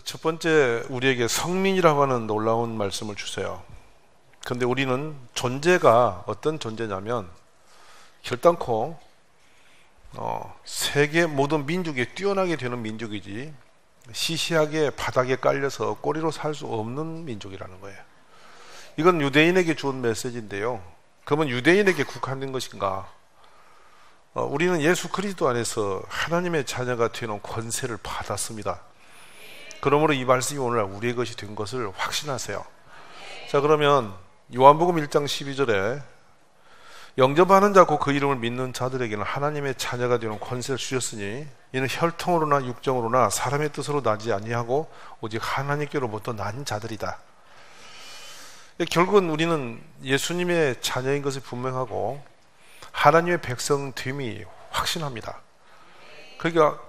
첫 번째, 우리에게 성민이라고 하는 놀라운 말씀을 주세요. 그런데 우리는 존재가 어떤 존재냐면 결단코 세계 모든 민족에 뛰어나게 되는 민족이지 시시하게 바닥에 깔려서 꼬리로 살 수 없는 민족이라는 거예요. 이건 유대인에게 주은 메시지인데요. 그러면 유대인에게 국한된 것인가? 우리는 예수 그리스도 안에서 하나님의 자녀가 되는 권세를 받았습니다. 그러므로 이 말씀이 오늘날 우리의 것이 된 것을 확신하세요. 자, 그러면 요한복음 1장 12절에 영접하는 자 곧 그 이름을 믿는 자들에게는 하나님의 자녀가 되는 권세를 주셨으니 이는 혈통으로나 육정으로나 사람의 뜻으로 나지 아니하고 오직 하나님께로부터 난 자들이다. 결국은 우리는 예수님의 자녀인 것이 분명하고 하나님의 백성됨이 확신합니다. 그러니까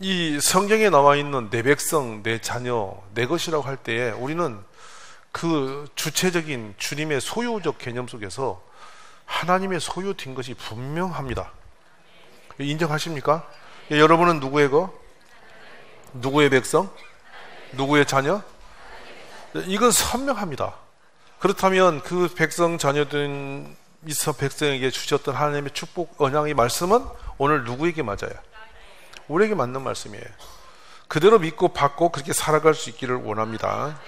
이 성경에 나와 있는 내 백성, 내 자녀, 내 것이라고 할 때에 우리는 그 주체적인 주님의 소유적 개념 속에서 하나님의 소유된 것이 분명합니다. 인정하십니까? 여러분은 누구의 거? 누구의 백성? 누구의 자녀? 이건 선명합니다. 그렇다면 그 백성 자녀된 이스라엘 백성에게 주셨던 하나님의 축복 언약의 말씀은 오늘 누구에게 맞아요? 우리에게 맞는 말씀이에요. 그대로 믿고 받고 그렇게 살아갈 수 있기를 원합니다.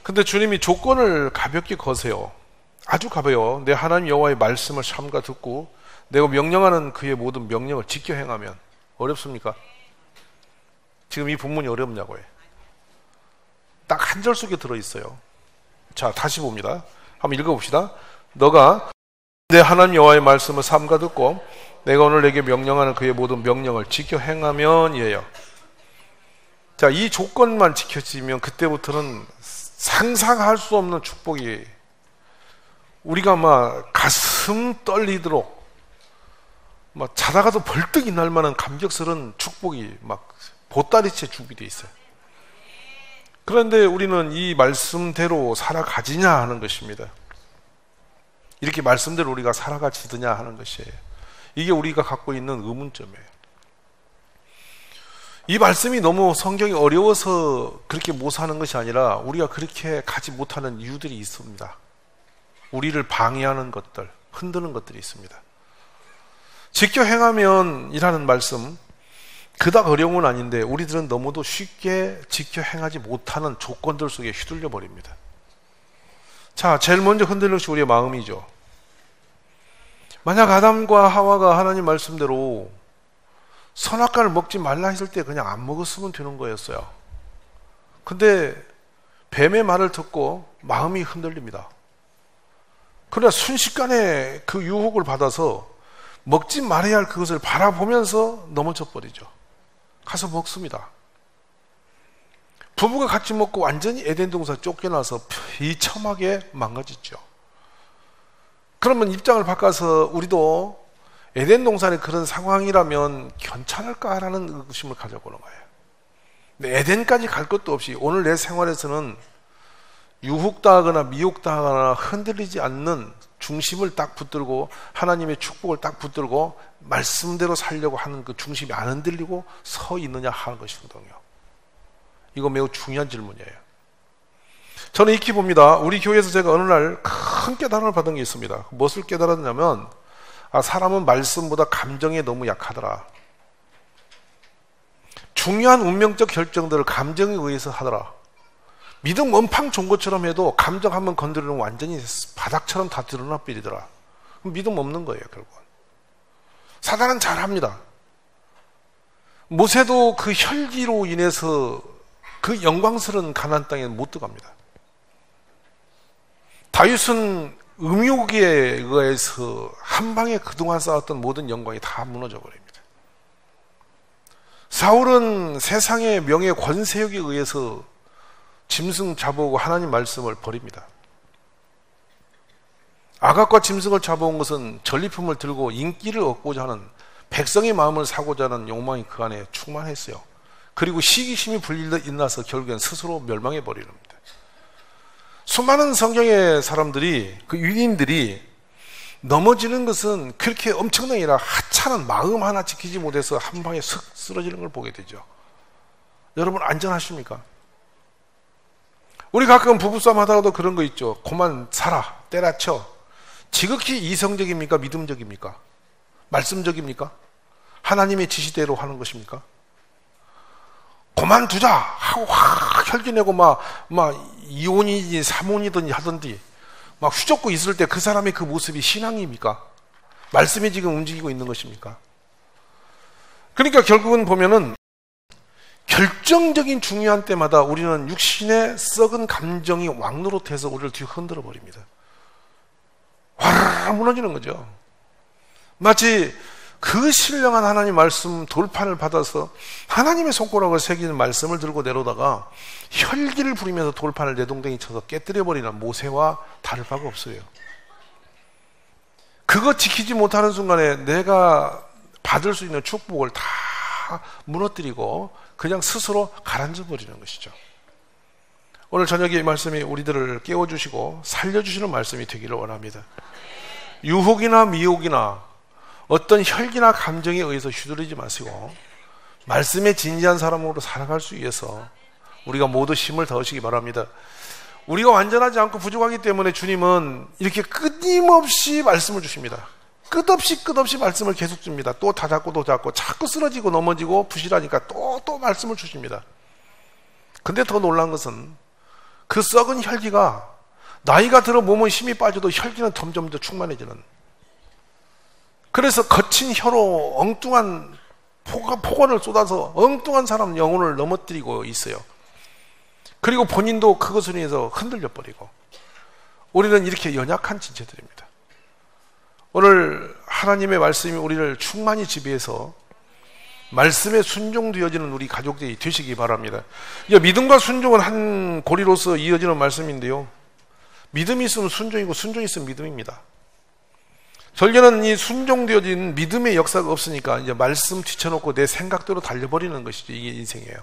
근데 주님이 조건을 가볍게 거세요. 아주 가벼워. 내 하나님 여호와의 말씀을 삼가 듣고 내가 명령하는 그의 모든 명령을 지켜 행하면. 어렵습니까? 지금 이 본문이 어렵냐고요. 딱 한 절 속에 들어있어요. 자, 다시 봅니다. 한번 읽어봅시다. 너가 내 하나님 여호와의 말씀을 삼가 듣고 내가 오늘 내게 명령하는 그의 모든 명령을 지켜 행하면 이에요. 자, 이 조건만 지켜지면 그때부터는 상상할 수 없는 축복이 우리가 막 가슴 떨리도록 막 자다가도 벌떡 일어날 만한 감격스러운 축복이 막 보따리째 준비되어 있어요. 그런데 우리는 이 말씀대로 살아가지냐 하는 것입니다. 이렇게 말씀대로 우리가 살아가지느냐 하는 것이에요. 이게 우리가 갖고 있는 의문점이에요. 이 말씀이 너무 성경이 어려워서 그렇게 못 사는 것이 아니라 우리가 그렇게 가지 못하는 이유들이 있습니다. 우리를 방해하는 것들, 흔드는 것들이 있습니다. 지켜 행하면 이라는 말씀 그닥 어려운 건 아닌데 우리들은 너무도 쉽게 지켜 행하지 못하는 조건들 속에 휘둘려 버립니다. 자, 제일 먼저 흔들리는 것이 우리의 마음이죠. 만약 아담과 하와가 하나님 말씀대로 선악과를 먹지 말라 했을 때 그냥 안 먹었으면 되는 거였어요. 근데 뱀의 말을 듣고 마음이 흔들립니다. 그러나 순식간에 그 유혹을 받아서 먹지 말아야 할 그것을 바라보면서 넘어져 버리죠. 가서 먹습니다. 부부가 같이 먹고 완전히 에덴 동산 쫓겨나서 비참하게 망가졌죠. 그러면 입장을 바꿔서 우리도 에덴 동산의 그런 상황이라면 괜찮을까라는 의구심을 가져보는 거예요. 근데 에덴까지 갈 것도 없이 오늘 내 생활에서는 유혹당하거나 미혹당하거나 흔들리지 않는 중심을 딱 붙들고 하나님의 축복을 딱 붙들고 말씀대로 살려고 하는 그 중심이 안 흔들리고 서 있느냐 하는 것이거든요. 이거 매우 중요한 질문이에요. 저는 익히 봅니다. 우리 교회에서 제가 어느 날 큰 깨달음을 받은 게 있습니다. 무엇을 깨달았냐면 사람은 말씀보다 감정에 너무 약하더라. 중요한 운명적 결정들을 감정에 의해서 하더라. 믿음 원팡 좋은 것처럼 해도 감정 한번 건드리면 완전히 바닥처럼 다 드러나 버리더라. 믿음 없는 거예요, 결국은. 사단은 잘합니다. 모세도 그 혈기로 인해서 그 영광스러운 가나안 땅에 못 들어갑니다. 다윗은 음욕에 의해서 한 방에 그동안 쌓았던 모든 영광이 다 무너져 버립니다. 사울은 세상의 명예 권세욕에 의해서 짐승 잡아오고 하나님 말씀을 버립니다. 아각과 짐승을 잡아온 것은 전리품을 들고 인기를 얻고자 하는 백성의 마음을 사고자 하는 욕망이 그 안에 충만했어요. 그리고 시기심이 일어나서 결국엔 스스로 멸망해 버리는 겁니다. 수많은 성경의 사람들이 그 유인들이 넘어지는 것은 그렇게 엄청난 게 아니라 하찮은 마음 하나 지키지 못해서 한 방에 슥 쓰러지는 걸 보게 되죠. 여러분 안전하십니까? 우리 가끔 부부싸움 하다가도 그런 거 있죠. 그만 살아, 때려쳐. 지극히 이성적입니까? 믿음적입니까? 말씀적입니까? 하나님의 지시대로 하는 것입니까? 그만두자 하고 확 혈기내고 막 이혼이든 삼혼이든 하든지 막 휘젓고 있을 때 그 사람의 그 모습이 신앙입니까? 말씀이 지금 움직이고 있는 것입니까? 그러니까 결국은 보면은 결정적인 중요한 때마다 우리는 육신의 썩은 감정이 왕노릇해서 우리를 뒤로 흔들어 버립니다. 와르르 무너지는 거죠. 마치 그 신령한 하나님 말씀 돌판을 받아서 하나님의 손가락을 새기는 말씀을 들고 내려오다가 혈기를 부리면서 돌판을 내동댕이 쳐서 깨뜨려버리는 모세와 다를 바가 없어요. 그거 지키지 못하는 순간에 내가 받을 수 있는 축복을 다 무너뜨리고 그냥 스스로 가라앉아 버리는 것이죠. 오늘 저녁에 이 말씀이 우리들을 깨워주시고 살려주시는 말씀이 되기를 원합니다. 유혹이나 미혹이나 어떤 혈기나 감정에 의해서 휘둘리지 마시고 말씀에 진지한 사람으로 살아갈 수 위해서 우리가 모두 힘을 더하시기 바랍니다. 우리가 완전하지 않고 부족하기 때문에 주님은 이렇게 끊임없이 말씀을 주십니다. 끝없이 말씀을 계속 줍니다. 또 다 잡고 또 잡고 자꾸 쓰러지고 넘어지고 부실하니까 또 말씀을 주십니다. 근데 더 놀란 것은 그 썩은 혈기가 나이가 들어 몸은 힘이 빠져도 혈기는 점점 더 충만해지는, 그래서 거친 혀로 엉뚱한 폭언을 쏟아서 엉뚱한 사람 영혼을 넘어뜨리고 있어요. 그리고 본인도 그것으로 인해서 흔들려 버리고, 우리는 이렇게 연약한 지체들입니다. 오늘 하나님의 말씀이 우리를 충만히 지배해서 말씀에 순종되어지는 우리 가족들이 되시기 바랍니다. 믿음과 순종은 한 고리로서 이어지는 말씀인데요, 믿음이 있으면 순종이고 순종이 있으면 믿음입니다. 설교는 이 순종되어진 믿음의 역사가 없으니까 이제 말씀 뒤쳐놓고 내 생각대로 달려버리는 것이죠. 이게 인생이에요.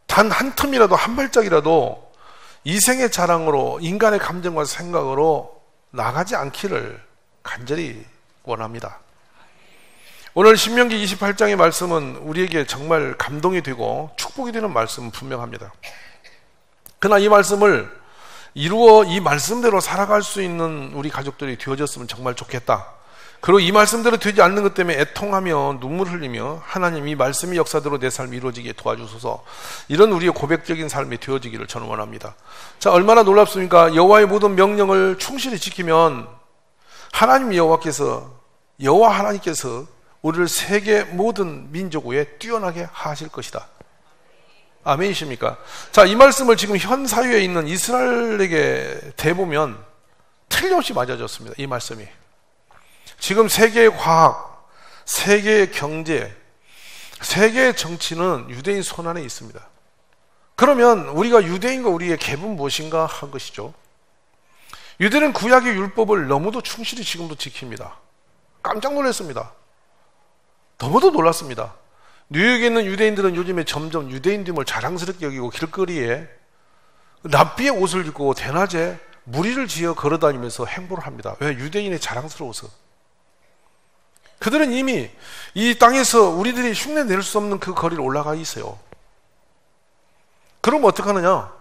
단 한 틈이라도 한 발짝이라도 이생의 자랑으로 인간의 감정과 생각으로 나가지 않기를 간절히 원합니다. 오늘 신명기 28장의 말씀은 우리에게 정말 감동이 되고 축복이 되는 말씀은 분명합니다. 그러나 이 말씀을 이루어 이 말씀대로 살아갈 수 있는 우리 가족들이 되어졌으면 정말 좋겠다. 그리고 이 말씀대로 되지 않는 것 때문에 애통하며 눈물 흘리며 하나님 이 말씀의 역사대로 내 삶이 이루어지게 도와주소서, 이런 우리의 고백적인 삶이 되어지기를 저는 원합니다. 자, 얼마나 놀랍습니까? 여호와의 모든 명령을 충실히 지키면 하나님 여호와 하나님께서 우리를 세계 모든 민족 위에 뛰어나게 하실 것이다. 아멘이십니까? 자, 이 말씀을 지금 현 사회에 있는 이스라엘에게 대보면 틀림없이 맞아졌습니다. 이 말씀이. 지금 세계의 과학, 세계의 경제, 세계의 정치는 유대인 손 안에 있습니다. 그러면 우리가 유대인과 우리의 갭은 무엇인가 한 것이죠. 유대는 구약의 율법을 너무도 충실히 지금도 지킵니다. 깜짝 놀랐습니다. 너무도 놀랐습니다. 뉴욕에 있는 유대인들은 요즘에 점점 유대인됨을 자랑스럽게 여기고 길거리에 납비의 옷을 입고 대낮에 무리를 지어 걸어다니면서 행보를 합니다. 왜? 유대인이 자랑스러워서. 그들은 이미 이 땅에서 우리들이 흉내낼 수 없는 그 거리를 올라가 있어요. 그럼 어떡하느냐?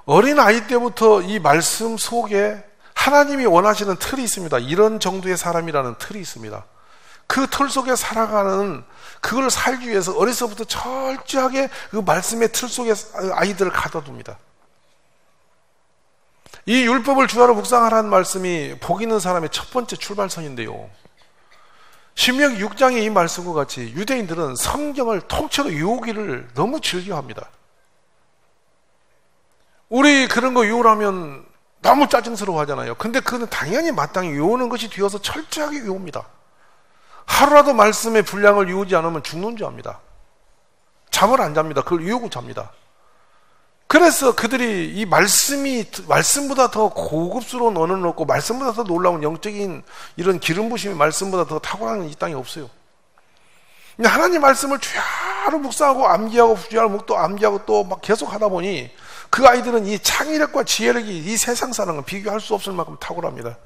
어린아이 때부터 이 말씀 속에 하나님이 원하시는 틀이 있습니다. 이런 정도의 사람이라는 틀이 있습니다. 그 틀 속에 살아가는, 그걸 살기 위해서 어려서부터 철저하게 그 말씀의 틀 속에 아이들을 가둬둡니다. 이 율법을 주야로 묵상하라는 말씀이 복 있는 사람의 첫 번째 출발선인데요, 신명기 6장의 이 말씀과 같이 유대인들은 성경을 통째로 외우기를 너무 즐겨합니다. 우리 그런 거 외우라면 너무 짜증스러워 하잖아요. 근데 그는 당연히 마땅히 외우는 것이 되어서 철저하게 외웁니다. 하루라도 말씀의 분량을 외우지 않으면 죽는 줄 압니다. 잠을 안 잡니다. 그걸 외우고 잡니다. 그래서 그들이 이 말씀보다 더 고급스러운 언어는 없고 말씀보다 더 놀라운 영적인 이런 기름 부심이 말씀보다 더 탁월한 이 땅에 없어요. 근데 하나님 말씀을 주야로 묵상하고 암기하고 주야로 또 암기하고 또 막 계속 하다 보니 그 아이들은 이 창의력과 지혜력이 이 세상 사람과 비교할 수 없을 만큼 탁월합니다.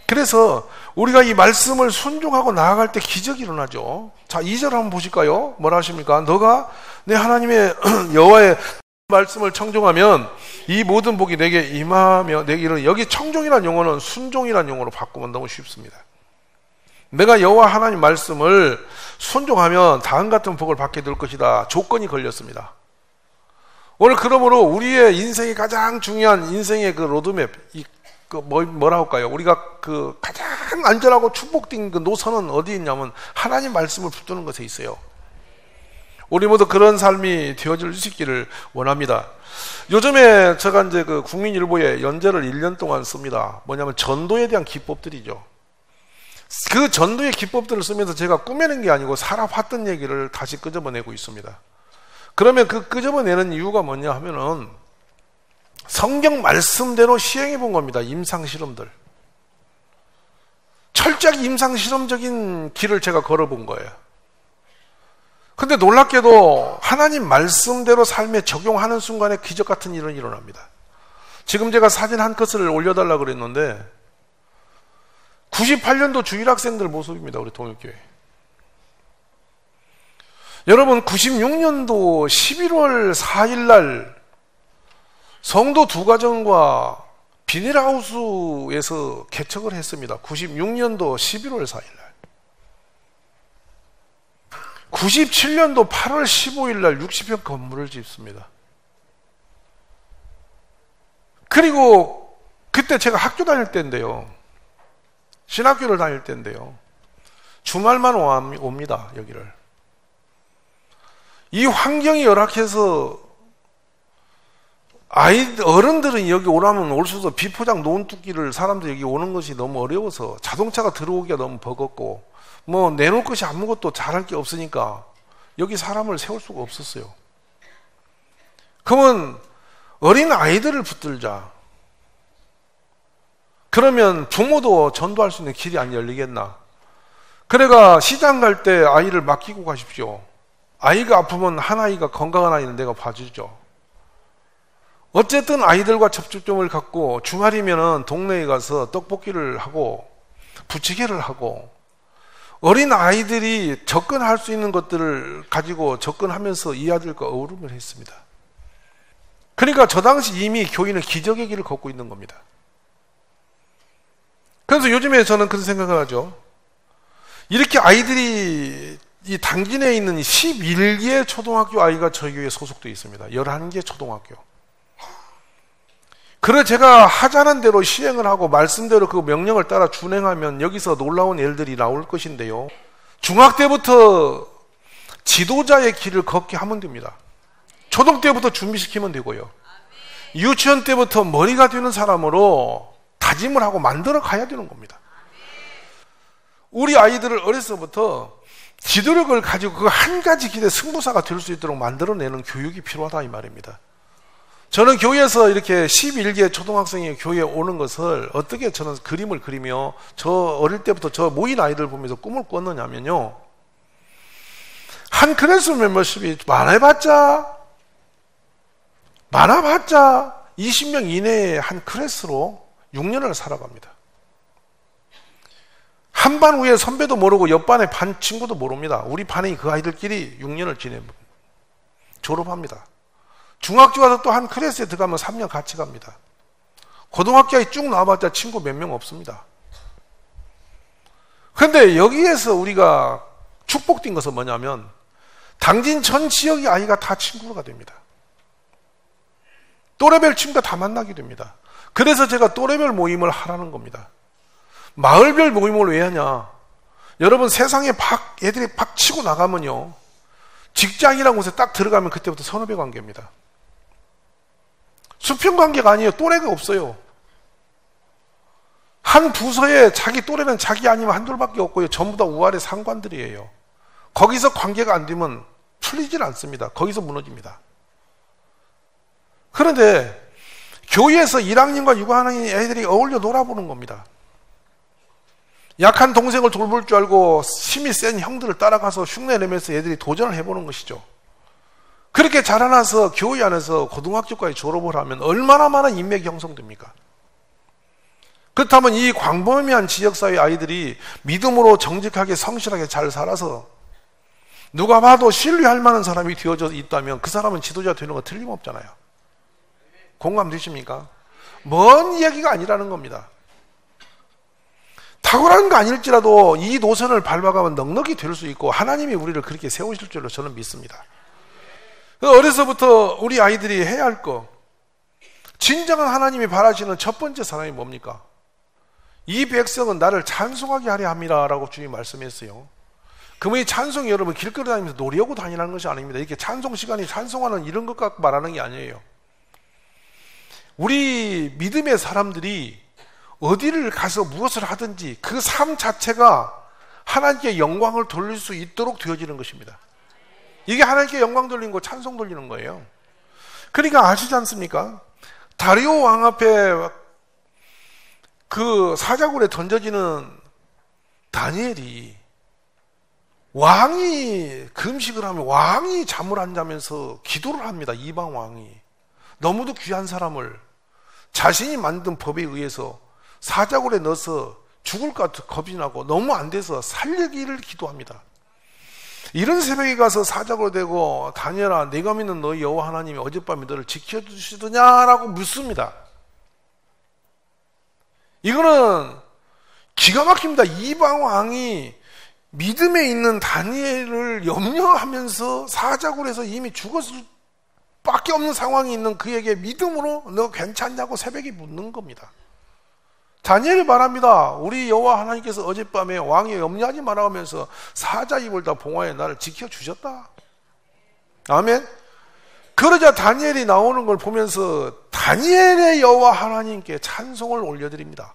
그래서 우리가 이 말씀을 순종하고 나아갈 때 기적이 일어나죠. 자, 2절 한번 보실까요? 뭐라 하십니까? 너가 내 하나님의 여호와의 말씀을 청종하면 이 모든 복이 내게 임하며 내게 이르는, 여기 청종이라는 용어는 순종이라는 용어로 바꾸면 너무 쉽습니다. 내가 여호와 하나님 말씀을 순종하면 다음 같은 복을 받게 될 것이다. 조건이 걸렸습니다. 오늘 그러므로 우리의 인생이 가장 중요한 인생의 그 로드맵, 뭐라 할까요? 우리가 그 가장 안전하고 축복된 그 노선은 어디 있냐면 하나님 말씀을 붙드는 것에 있어요. 우리 모두 그런 삶이 되어질 수 있기를 원합니다. 요즘에 제가 이제 그 국민일보에 연재를 1년 동안 씁니다. 뭐냐면 전도에 대한 기법들이죠. 그 전도의 기법들을 쓰면서 제가 꾸며낸 게 아니고 살아봤던 얘기를 다시 끄집어내고 있습니다. 그러면 그 끄집어내는 이유가 뭐냐 하면은 성경 말씀대로 시행해 본 겁니다. 임상실험들. 철저하게 임상실험적인 길을 제가 걸어본 거예요. 근데 놀랍게도 하나님 말씀대로 삶에 적용하는 순간에 기적 같은 일은 일어납니다. 지금 제가 사진 한 컷을 올려달라고 그랬는데 98년도 주일학생들 모습입니다. 우리 동역교회. 여러분 96년도 11월 4일 날 성도 2가정과 비닐하우스에서 개척을 했습니다. 96년도 11월 4일 날. 97년도 8월 15일 날 60평 건물을 짓습니다. 그리고 그때 제가 학교 다닐 때인데요. 신학교를 다닐 때인데요. 주말만 옵니다. 여기를. 이 환경이 열악해서 어른들은 여기 오라면 올 수 없어. 비포장 논두끼를 사람들이 여기 오는 것이 너무 어려워서 자동차가 들어오기가 너무 버겁고 뭐 내놓을 것이 아무것도 잘할 게 없으니까 여기 사람을 세울 수가 없었어요. 그러면 어린 아이들을 붙들자. 그러면 부모도 전도할 수 있는 길이 안 열리겠나. 그래가 시장 갈 때 아이를 맡기고 가십시오. 아이가 아프면 한 아이가 건강한 아이는 내가 봐주죠. 어쨌든 아이들과 접촉점을 갖고 주말이면은 동네에 가서 떡볶이를 하고 부치개를 하고 어린 아이들이 접근할 수 있는 것들을 가지고 접근하면서 이 아들과 어울림을 했습니다. 그러니까 저 당시 이미 교인은 기적의 길을 걷고 있는 겁니다. 그래서 요즘에 저는 그런 생각을 하죠. 이렇게 아이들이 이 당진에 있는 11개 초등학교 아이가 저희 교회에 소속되어 있습니다. 11개 초등학교. 그래 제가 하자는 대로 시행을 하고 말씀대로 그 명령을 따라 준행하면 여기서 놀라운 일들이 나올 것인데요. 중학 때부터 지도자의 길을 걷게 하면 됩니다. 초등 때부터 준비시키면 되고요. 유치원 때부터 머리가 되는 사람으로 다짐을 하고 만들어 가야 되는 겁니다. 우리 아이들을 어려서부터 지도력을 가지고 그 한 가지 길에 승부사가 될 수 있도록 만들어내는 교육이 필요하다 이 말입니다. 저는 교회에서 이렇게 11개 초등학생이 교회에 오는 것을 어떻게 저는 그림을 그리며 저 어릴 때부터 저 모인 아이들 보면서 꿈을 꿨느냐면요. 한 클래스 멤버십이 많아봤자 20명 이내의 한 클래스로 6년을 살아갑니다. 한 반 위에 선배도 모르고 옆반의 반 친구도 모릅니다. 우리 반이 그 아이들끼리 6년을 졸업합니다. 중학교 가서 또 한 클래스에 들어가면 3년 같이 갑니다. 고등학교에 쭉 나와봤자 친구 몇 명 없습니다. 그런데 여기에서 우리가 축복된 것은 뭐냐면 당진 전 지역의 아이가 다 친구가 됩니다. 또래별 친구가 다 만나게 됩니다. 그래서 제가 또래별 모임을 하라는 겁니다. 마을별 모임을 왜 하냐? 여러분 세상에 애들이 팍 치고 나가면요. 직장이라는 곳에 딱 들어가면 그때부터 선후배 관계입니다. 수평 관계가 아니에요. 또래가 없어요. 한 부서에 자기 또래는 자기 아니면 한둘밖에 없고요. 전부 다 우아래 상관들이에요. 거기서 관계가 안 되면 풀리질 않습니다. 거기서 무너집니다. 그런데 교회에서 1학년과 6학년 애들이 어울려 놀아보는 겁니다. 약한 동생을 돌볼 줄 알고 힘이 센 형들을 따라가서 흉내내면서 애들이 도전을 해보는 것이죠. 그렇게 자라나서 교회 안에서 고등학교까지 졸업을 하면 얼마나 많은 인맥이 형성됩니까? 그렇다면 이 광범위한 지역사회 아이들이 믿음으로 정직하게 성실하게 잘 살아서 누가 봐도 신뢰할 만한 사람이 되어져 있다면 그 사람은 지도자 되는 거 틀림없잖아요. 공감되십니까? 먼 이야기가 아니라는 겁니다. 탁월한 거 아닐지라도 이 노선을 밟아가면 넉넉히 될 수 있고 하나님이 우리를 그렇게 세우실 줄로 저는 믿습니다. 어려서부터 우리 아이들이 해야 할 거, 진정한 하나님이 바라시는 첫 번째 사람이 뭡니까? 이 백성은 나를 찬송하게 하려 함이라 라고 주님이 말씀했어요. 그러면 이 찬송이 여러분 길거리 다니면서 노래하고 다니라는 것이 아닙니다. 이렇게 찬송 시간이 찬송하는 이런 것 갖고 말하는 게 아니에요. 우리 믿음의 사람들이 어디를 가서 무엇을 하든지 그 삶 자체가 하나님께 영광을 돌릴 수 있도록 되어지는 것입니다. 이게 하나님께 영광 돌리는 거, 찬송 돌리는 거예요. 그러니까 아시지 않습니까? 다리오 왕 앞에 그 사자굴에 던져지는 다니엘이 왕이 금식을 하면 왕이 잠을 안 자면서 기도를 합니다. 이방 왕이 너무도 귀한 사람을 자신이 만든 법에 의해서 사자굴에 넣어서 죽을 것 같아 겁이 나고 너무 안 돼서 살리기를 기도합니다. 이런 새벽에 가서 사자굴에 대고 다니엘아 내가 믿는 너희 여호와 하나님이 어젯밤에 너를 지켜주시더냐라고 묻습니다. 이거는 기가 막힙니다. 이방 왕이 믿음에 있는 다니엘을 염려하면서 사자굴에서 이미 죽었을 밖에 없는 상황이 있는 그에게 믿음으로 너 괜찮냐고 새벽에 묻는 겁니다. 다니엘이 말합니다. 우리 여호와 하나님께서 어젯밤에 왕이 염려하지 말아 하면서 사자 입을 다 봉하에 나를 지켜주셨다. 아멘. 그러자 다니엘이 나오는 걸 보면서 다니엘의 여호와 하나님께 찬송을 올려드립니다.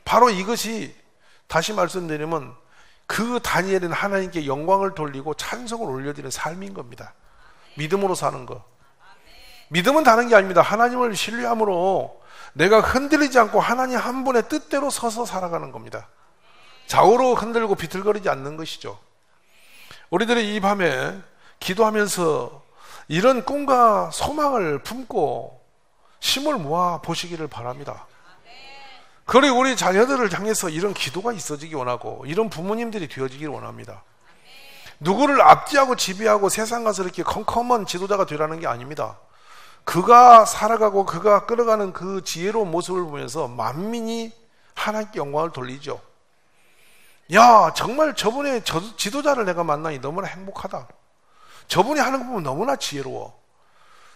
바로 이것이 다시 말씀드리면 그 다니엘은 하나님께 영광을 돌리고 찬송을 올려드리는 삶인 겁니다. 믿음으로 사는 거. 믿음은 다른 게 아닙니다. 하나님을 신뢰함으로 내가 흔들리지 않고 하나님 한 분의 뜻대로 서서 살아가는 겁니다. 좌우로 흔들고 비틀거리지 않는 것이죠. 우리들이 이 밤에 기도하면서 이런 꿈과 소망을 품고 힘을 모아 보시기를 바랍니다. 그리고 우리 자녀들을 향해서 이런 기도가 있어지기 원하고 이런 부모님들이 되어지기를 원합니다. 누구를 압제하고 지배하고 세상 가서 이렇게 컴컴한 지도자가 되라는 게 아닙니다. 그가 살아가고 그가 끌어가는 그 지혜로운 모습을 보면서 만민이 하나님께 영광을 돌리죠. 야, 정말 저분의 지도자를 내가 만나니 너무나 행복하다. 저분이 하는 거 보면 너무나 지혜로워.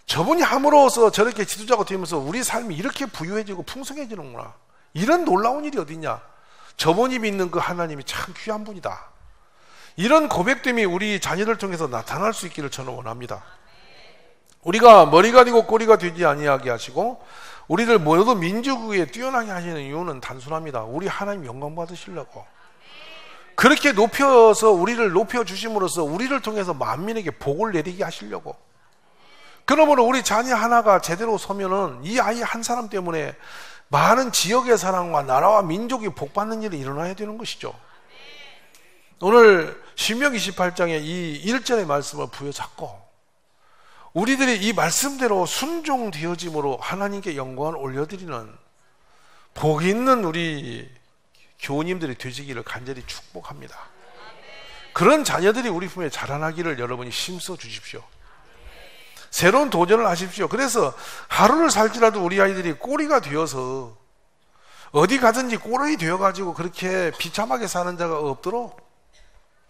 저분이 함으로써 저렇게 지도자가 되면서 우리 삶이 이렇게 부유해지고 풍성해지는구나. 이런 놀라운 일이 어딨냐. 저분이 믿는 그 하나님이 참 귀한 분이다. 이런 고백됨이 우리 자녀들 통해서 나타날 수 있기를 저는 원합니다. 우리가 머리가 되고 꼬리가 되지 아니하게 하시고 우리를 모두 민족에 뛰어나게 하시는 이유는 단순합니다. 우리 하나님 영광 받으시려고. 그렇게 높여서 우리를 높여주심으로써 우리를 통해서 만민에게 복을 내리게 하시려고. 그러므로 우리 자녀 하나가 제대로 서면은 이 아이 한 사람 때문에 많은 지역의 사랑과 나라와 민족이 복받는 일이 일어나야 되는 것이죠. 오늘 신명기 28장의 이 1절의 말씀을 부여잡고 우리들이 이 말씀대로 순종되어짐으로 하나님께 영광을 올려드리는 복 있는 우리 교우님들이 되시기를 간절히 축복합니다. 그런 자녀들이 우리 품에 자라나기를 여러분이 힘써 주십시오. 새로운 도전을 하십시오. 그래서 하루를 살지라도 우리 아이들이 꼬리가 되어서 어디 가든지 꼬리 되어가지고 그렇게 비참하게 사는 자가 없도록,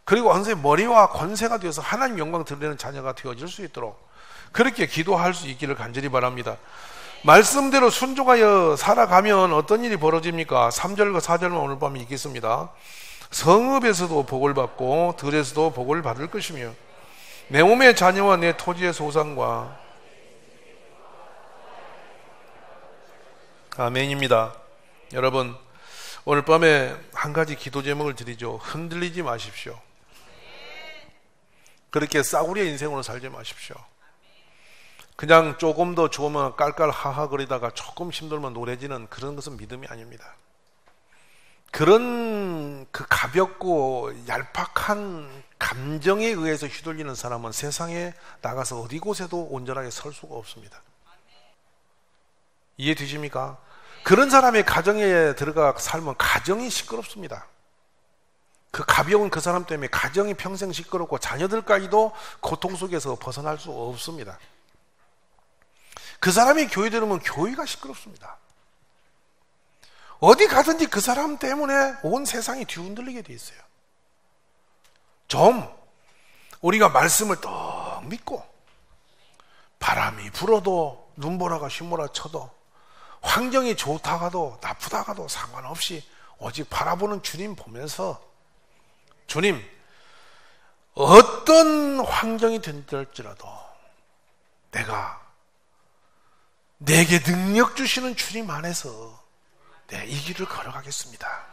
그리고 언제 머리와 권세가 되어서 하나님 영광 드리는 자녀가 되어질 수 있도록 그렇게 기도할 수 있기를 간절히 바랍니다. 말씀대로 순종하여 살아가면 어떤 일이 벌어집니까? 3절과 4절만 오늘 밤에 읽겠습니다. 성읍에서도 복을 받고 들에서도 복을 받을 것이며 내 몸의 자녀와 내 토지의 소산과. 아멘입니다. 여러분, 오늘 밤에 한 가지 기도 제목을 드리죠. 흔들리지 마십시오. 그렇게 싸구려 인생으로 살지 마십시오. 그냥 조금 더 좋으면 깔깔 하하거리다가 조금 힘들면 노래지는 그런 것은 믿음이 아닙니다. 그런 그 가볍고 얄팍한 감정에 의해서 휘둘리는 사람은 세상에 나가서 어디 곳에도 온전하게 설 수가 없습니다. 이해되십니까? 그런 사람의 가정에 들어가 살면 가정이 시끄럽습니다. 그 가벼운 그 사람 때문에 가정이 평생 시끄럽고 자녀들까지도 고통 속에서 벗어날 수 없습니다. 그 사람이 교회 들으면 교회가 시끄럽습니다. 어디 가든지 그 사람 때문에 온 세상이 뒤흔들리게 돼 있어요. 좀 우리가 말씀을 떡 믿고 바람이 불어도 눈보라가 휘몰아 쳐도 환경이 좋다가도 나쁘다가도 상관없이 오직 바라보는 주님 보면서 주님, 어떤 환경이 된들지라도 내게 능력 주시는 주님 안에서 내가 이 길을 걸어가겠습니다.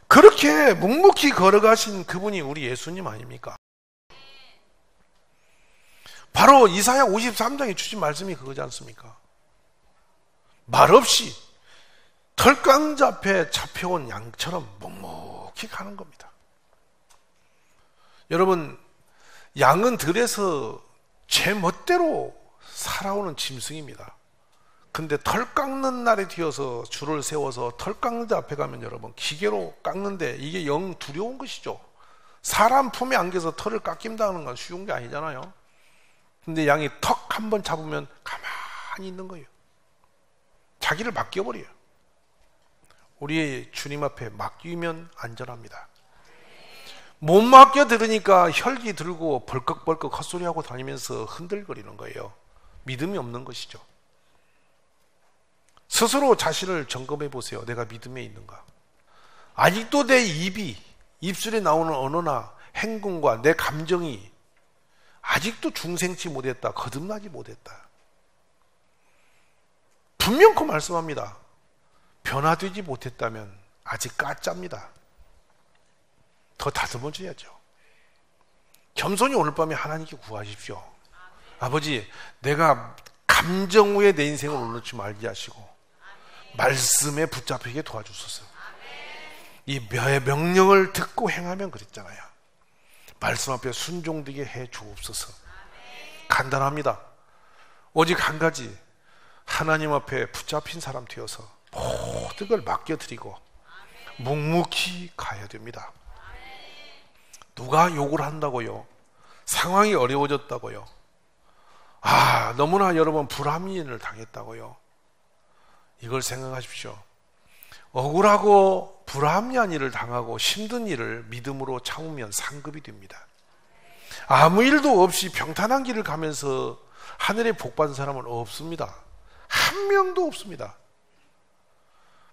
그렇게 묵묵히 걸어가신 그분이 우리 예수님 아닙니까? 바로 이사야 53장에 주신 말씀이 그거지 않습니까? 말없이 털강자 앞에 잡혀온 양처럼 묵묵히 가는 겁니다. 여러분, 양은 들에서 제 멋대로 살아오는 짐승입니다. 근데 털 깎는 날에 뒤어서 줄을 세워서 털 깎는 데 앞에 가면 여러분 기계로 깎는데 이게 영 두려운 것이죠. 사람 품에 안겨서 털을 깎인다는 건 쉬운 게 아니잖아요. 근데 양이 턱 한 번 잡으면 가만히 있는 거예요. 자기를 맡겨버려요. 우리의 주님 앞에 맡기면 안전합니다. 못 맡겨 들으니까 혈기 들고 벌컥벌컥 헛소리하고 다니면서 흔들거리는 거예요. 믿음이 없는 것이죠. 스스로 자신을 점검해 보세요. 내가 믿음에 있는가? 아직도 내 입술에 나오는 언어나 행동과 내 감정이 아직도 중생치 못했다, 거듭나지 못했다. 분명코 말씀합니다. 변화되지 못했다면 아직 가짜입니다. 더 다듬어줘야죠. 겸손히 오늘 밤에 하나님께 구하십시오. 아버지, 내가 감정 후에 내 인생을 올려놓지 말게 하시고 말씀에 붙잡히게 도와주소서. 이 명령을 듣고 행하면 그랬잖아요. 말씀 앞에 순종되게 해 주옵소서. 간단합니다. 오직 한 가지, 하나님 앞에 붙잡힌 사람 되어서 모든 걸 맡겨드리고 묵묵히 가야 됩니다. 누가 욕을 한다고요? 상황이 어려워졌다고요? 너무나 여러분 불합리를 당했다고요? 이걸 생각하십시오. 억울하고 불합리한 일을 당하고 힘든 일을 믿음으로 참으면 상급이 됩니다. 아무 일도 없이 평탄한 길을 가면서 하늘에 복 받은 사람은 없습니다. 한 명도 없습니다.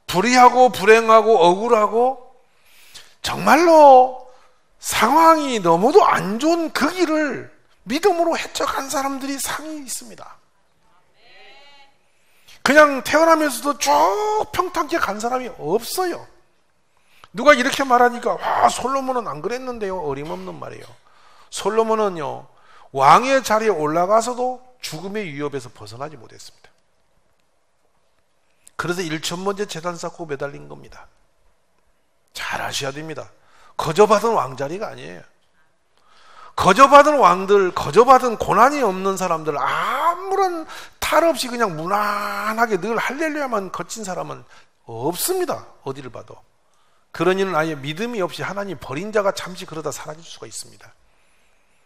불의하고 불행하고 억울하고 정말로 상황이 너무도 안 좋은 그 길을 믿음으로 헤쳐간 사람들이 상이 있습니다. 그냥 태어나면서도 쭉 평탄하게 간 사람이 없어요. 누가 이렇게 말하니까 솔로몬은 안 그랬는데요. 어림없는 말이에요. 솔로몬은요, 왕의 자리에 올라가서도 죽음의 위협에서 벗어나지 못했습니다. 그래서 1,000번째 제단 쌓고 매달린 겁니다. 잘 아셔야 됩니다. 거저받은 왕자리가 아니에요. 거저받은 왕들, 거저받은 고난이 없는 사람들, 아무런 탈 없이 그냥 무난하게 늘 할렐루야만 거친 사람은 없습니다. 어디를 봐도. 그런 이는 아예 믿음이 없이 하나님 버린 자가 잠시 그러다 사라질 수가 있습니다.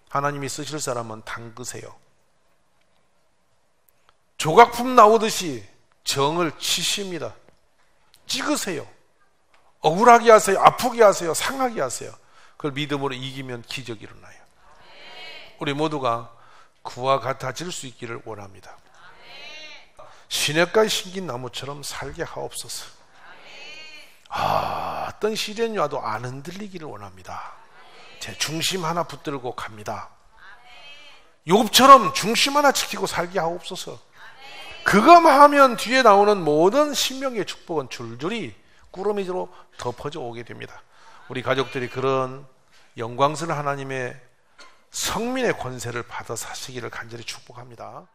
하나님이 쓰실 사람은 담그세요. 조각품 나오듯이 정을 치십니다. 찍으세요. 억울하게 하세요. 아프게 하세요. 상하게 하세요. 그걸 믿음으로 이기면 기적이 일어나요. 우리 모두가 그와 같아질 수 있기를 원합니다. 시냇가에 심긴 나무처럼 살게 하옵소서. 어떤 시련이 와도 안 흔들리기를 원합니다. 제 중심 하나 붙들고 갑니다. 욥처럼 중심 하나 지키고 살게 하옵소서. 그것만 하면 뒤에 나오는 모든 신명의 축복은 줄줄이 꾸러미로 덮어져 오게 됩니다. 우리 가족들이 그런 영광스러운 하나님의 성민의 권세를 받아 사시기를 간절히 축복합니다.